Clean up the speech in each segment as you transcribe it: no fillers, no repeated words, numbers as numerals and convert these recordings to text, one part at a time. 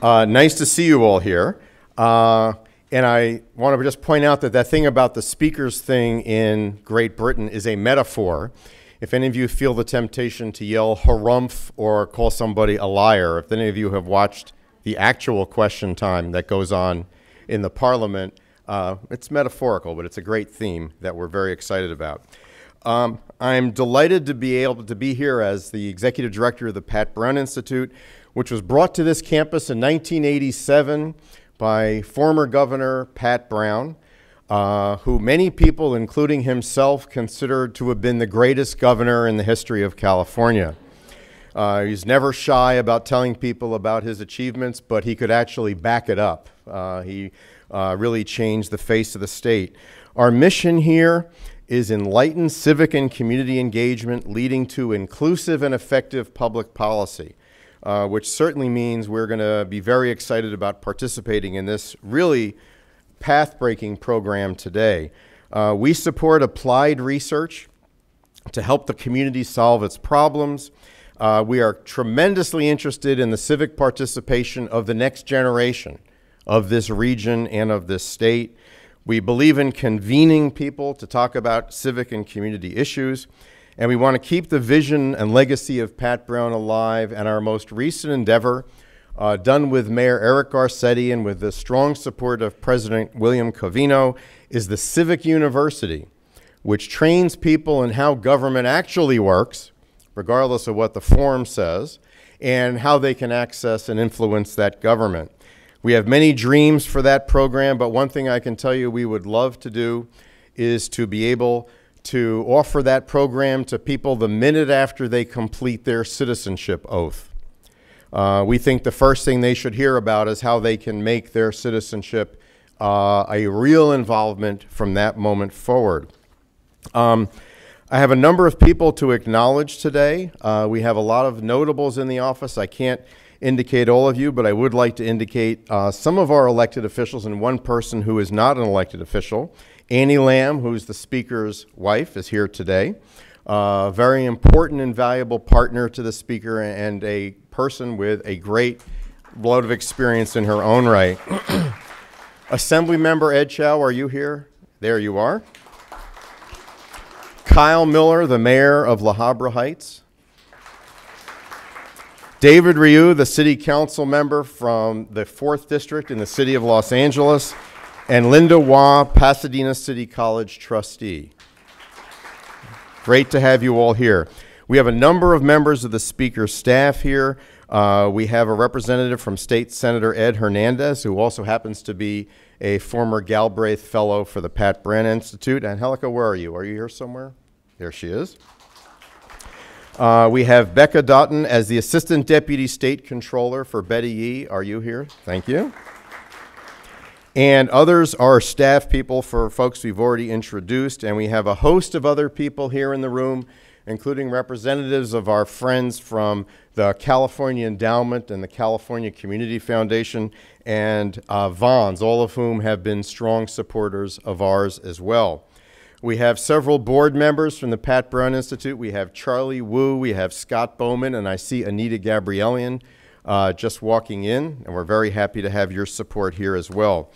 Nice to see you all here. And I want to just point out that that thing about the speakers thing in Great Britain is a metaphor. If any of you feel the temptation to yell harumph or call somebody a liar, if any of you have watched the actual question time that goes on in the Parliament, it's metaphorical, but it's a great theme that we're very excited about. I'm delighted to be able to be here as the executive director of the Pat Brown Institute, which was brought to this campus in 1987 by former Governor Pat Brown, who many people, including himself, considered to have been the greatest governor in the history of California. He's never shy about telling people about his achievements, but he could actually back it up. He really changed the face of the state. Our mission here is enlightened civic and community engagement leading to inclusive and effective public policy, which certainly means we're going to be very excited about participating in this really path-breaking program today. We support applied research to help the community solve its problems. We are tremendously interested in the civic participation of the next generation of this region and of this state. We believe in convening people to talk about civic and community issues, and we want to keep the vision and legacy of Pat Brown alive. And our most recent endeavor, done with Mayor Eric Garcetti and with the strong support of President William Covino, is the Civic University, which trains people in how government actually works, regardless of what the form says, and how they can access and influence that government. We have many dreams for that program, but one thing I can tell you we would love to do is to be able to offer that program to people the minute after they complete their citizenship oath. We think the first thing they should hear about is how they can make their citizenship a real involvement from that moment forward. I have a number of people to acknowledge today. We have a lot of notables in the office. I can't indicate all of you, but I would like to indicate some of our elected officials and one person who is not an elected official. Annie Lamb, who's the Speaker's wife, is here today. Very important and valuable partner to the Speaker and a person with a great load of experience in her own right. Assemblymember Ed Chow, are you here? There you are. Kyle Miller, the mayor of La Habra Heights. David Ryu, the city council member from the 4th District in the city of Los Angeles. And Linda Wah, Pasadena City College trustee. Great to have you all here. We have a number of members of the Speaker's staff here. We have a representative from State Senator Ed Hernandez, who also happens to be a former Galbraith Fellow for the Pat Brown Institute. Angelica, where are you? Are you here somewhere? There she is. We have Becca Doughton as the Assistant Deputy State Controller for Betty Yee. Are you here? Thank you. And others are staff people for folks we've already introduced, and we have a host of other people here in the room, including representatives of our friends from the California Endowment and the California Community Foundation, and Vons, all of whom have been strong supporters of ours as well. We have several board members from the Pat Brown Institute. We have Charlie Wu, we have Scott Bowman, and I see Anita Gabrielian just walking in, and we're very happy to have your support here as well.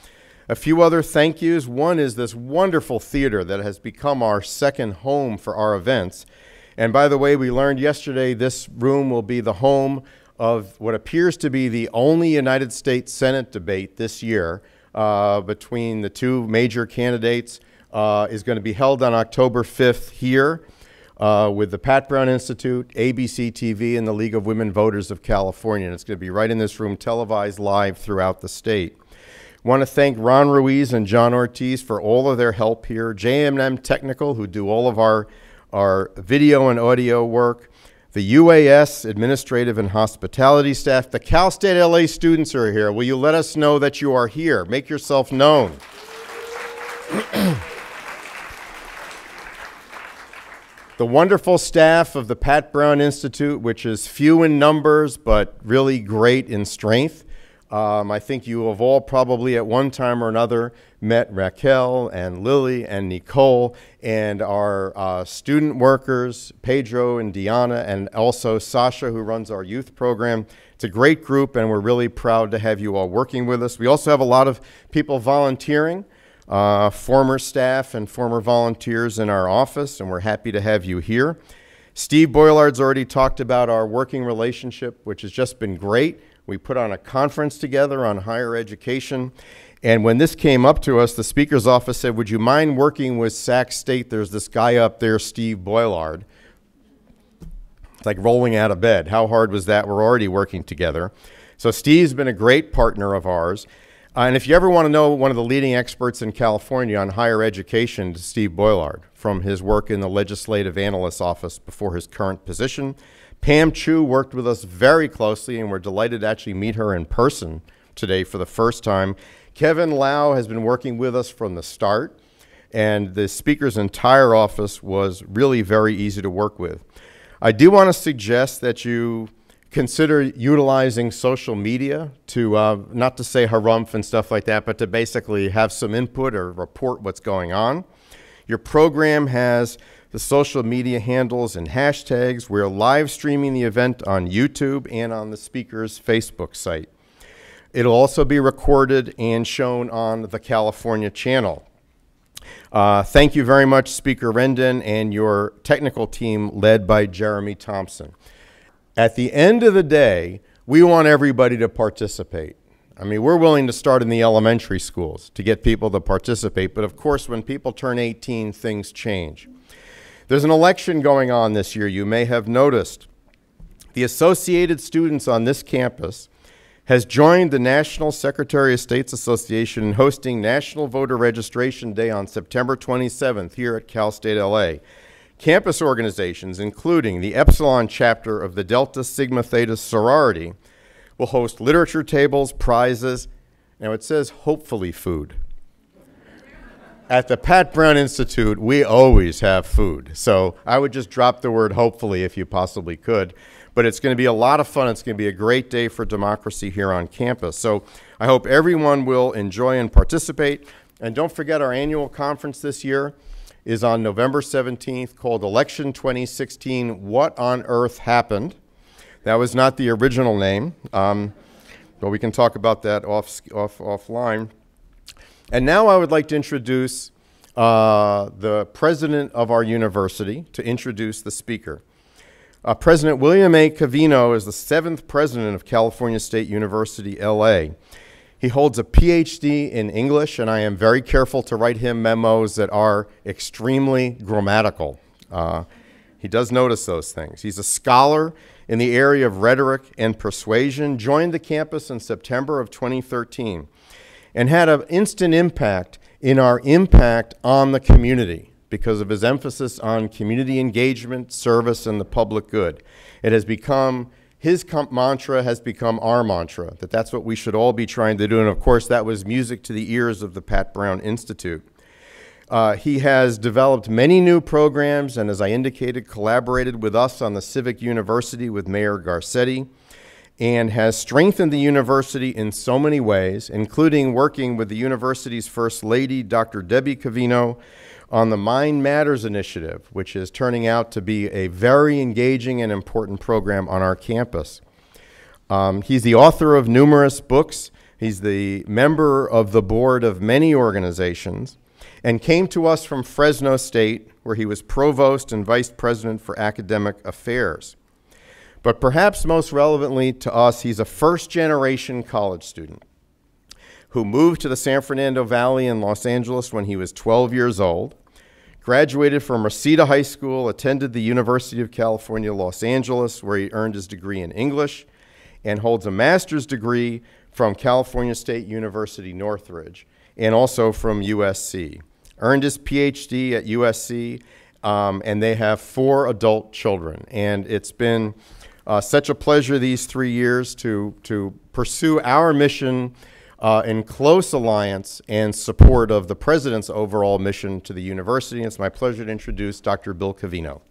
A few other thank yous. One is this wonderful theater that has become our second home for our events. And by the way, we learned yesterday this room will be the home of what appears to be the only United States Senate debate this year between the two major candidates. Is going to be held on October 5th here with the Pat Brown Institute, ABC TV, and the League of Women Voters of California. And it's going to be right in this room, televised live throughout the state. I want to thank Ron Ruiz and John Ortiz for all of their help here, JM&M Technical, who do all of our video and audio work, the UAS administrative and hospitality staff. The Cal State LA students are here. Will you let us know that you are here? Make yourself known. The wonderful staff of the Pat Brown Institute, which is few in numbers but really great in strength. I think you have all probably at one time or another met Raquel and Lily and Nicole and our student workers, Pedro and Diana, and also Sasha, who runs our youth program. It's a great group, and we're really proud to have you all working with us. We also have a lot of people volunteering, former staff and former volunteers in our office, and we're happy to have you here. Steve Boilard's already talked about our working relationship, which has just been great. We put on a conference together on higher education, and when this came up to us, the Speaker's office said, would you mind working with Sac State? There's this guy up there, Steve Boilard. It's like rolling out of bed. How hard was that? We're already working together. So Steve's been a great partner of ours. And if you ever want to know one of the leading experts in California on higher education, Steve Boilard, from his work in the Legislative Analyst's Office before his current position. Pam Chu worked with us very closely, and we're delighted to actually meet her in person today for the first time. Kevin Lau has been working with us from the start, and the Speaker's entire office was really very easy to work with. I do want to suggest that you consider utilizing social media to, not to say harumph and stuff like that, but to basically have some input or report what's going on. Your program has the social media handles and hashtags. We're live streaming the event on YouTube and on the Speaker's Facebook site. It'll also be recorded and shown on the California channel. Thank you very much, Speaker Rendon, and your technical team led by Jeremy Thompson. At the end of the day, we want everybody to participate. I mean, we're willing to start in the elementary schools to get people to participate, but of course, when people turn 18, things change. There's an election going on this year, you may have noticed. The Associated Students on this campus has joined the National Secretary of State's Association in hosting National Voter Registration Day on September 27th here at Cal State LA. Campus organizations, including the Epsilon chapter of the Delta Sigma Theta sorority, will host literature tables, prizes, now it says hopefully food. At the Pat Brown Institute, we always have food. So I would just drop the word hopefully if you possibly could. But it's going to be a lot of fun. It's going to be a great day for democracy here on campus. So I hope everyone will enjoy and participate. And don't forget our annual conference this year is on November 17th called Election 2016, What on Earth Happened? That was not the original name, but we can talk about that offline. And now I would like to introduce the president of our university to introduce the speaker. President William A. Covino is the 7th president of California State University, LA. He holds a PhD in English, and I am very careful to write him memos that are extremely grammatical. He does notice those things. He's a scholar in the area of rhetoric and persuasion, joined the campus in September of 2013, and had an instant impact in our impact on the community because of his emphasis on community engagement, service, and the public good. It has become, his mantra has become our mantra, that that's what we should all be trying to do, and of course that was music to the ears of the Pat Brown Institute. He has developed many new programs and, as I indicated, collaborated with us on the Civic University with Mayor Garcetti, and has strengthened the university in so many ways, including working with the university's First Lady, Dr. Debbie Covino, on the Mind Matters initiative, which is turning out to be a very engaging and important program on our campus. He's the author of numerous books. He's the member of the board of many organizations, and came to us from Fresno State, where he was provost and vice president for academic affairs. But perhaps most relevantly to us, he's a first-generation college student who moved to the San Fernando Valley in Los Angeles when he was 12 years old, graduated from Reseda High School, attended the University of California, Los Angeles, where he earned his degree in English, and holds a master's degree from California State University, Northridge, and also from USC. Earned his PhD at USC, and they have 4 adult children. And it's been such a pleasure these 3 years to pursue our mission in close alliance and support of the President's overall mission to the university. It's my pleasure to introduce Dr. Bill Covino.